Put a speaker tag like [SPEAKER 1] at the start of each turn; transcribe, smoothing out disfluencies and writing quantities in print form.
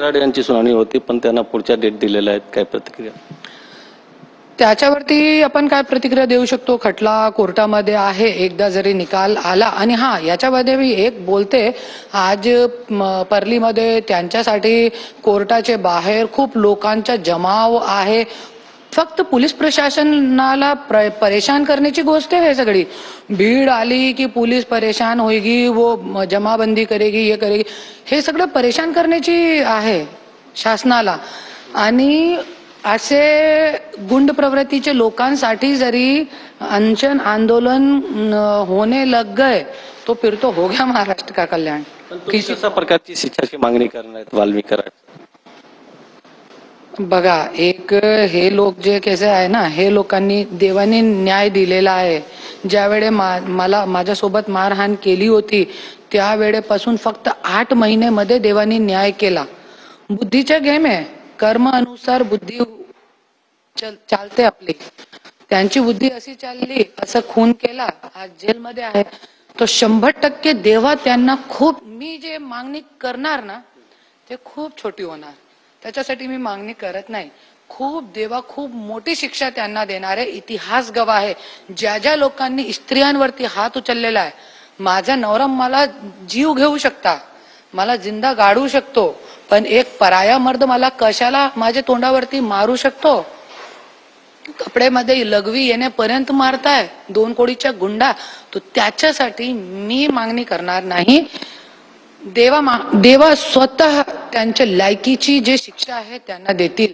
[SPEAKER 1] कराड यांची सुनावणी होती पण त्यांना पुढच्या डेट दिलेल्या आहेत, काय प्रतिक्रिया?
[SPEAKER 2] त्याच्यावरती आपण काय प्रतिक्रिया देऊ शकतो? खटला कोर्टामध्ये आहे, एकदा जरी निकाल आला. आणि हा, याच्यामध्ये मी एक बोलते, आज परलीमध्ये त्यांच्यासाठी कोर्टाचे बाहेर खूप लोकांचा जमाव आहे. फक्त पोलीस प्रशासनाला परेशान करण्याची गोष्ट आहे सगळी. भीड़ आली की पोलीस परेशान होगी, वो जमाबंदी करेगी, ये करेगी, हे सगळं परेशान करण्याची आहे शासनाला. आणि असे गुंड प्रवृत्तीचे लोकांसाठी जरी अनशन आंदोलन होने लग गए तो फिर तो हो गया महाराष्ट्र का कल्याण.
[SPEAKER 1] किसी प्रकारची शिक्षाची मागणी करणार आहेत वाल्मिक कराड?
[SPEAKER 2] बघा, एक हे लोक जे कसे आहे ना, हे लोकांनी देवाने न्याय दिलेला आहे. ज्यावेळे मला माझ्यासोबत मारहाण केली होती त्यावेळेपासून फक्त 8 महिन्यामध्ये देवाने न्याय केला. बुद्धीचा गेम आहे, कर्म अनुसार बुद्धी चालते आपली. त्यांची बुद्धी अशी चालली, असं खून केला, आज जेलमध्ये आहे. तो 100% देवा त्यांना खूप, मी जे मागणी करणार ना ते खूप छोटी होणार. त्याच्यासाठी मी मागणी करत नाही. देवा खूप मोठी शिक्षा त्यांना देणार आहे. इतिहास गवाह आहे. ज्या ज्या लोकांनी स्त्रियांवरती हात उचललेला आहे, माझा नवरा मला जीव घेऊ शकता, मला जिंदा गाडू शकतो, पण एक पराया मर्द मला कशाला माझ्या तोंडावरती मारू शकतो? कपड्यामध्ये लघवी येण्यापर्यंत मारताय 2 कोटीच्या गुंडा. तो त्याच्यासाठी मी मागणी करणार नाही. देवा स्वतः त्यांच्या लायकीची जे शिक्षा आहे त्यांना देतील.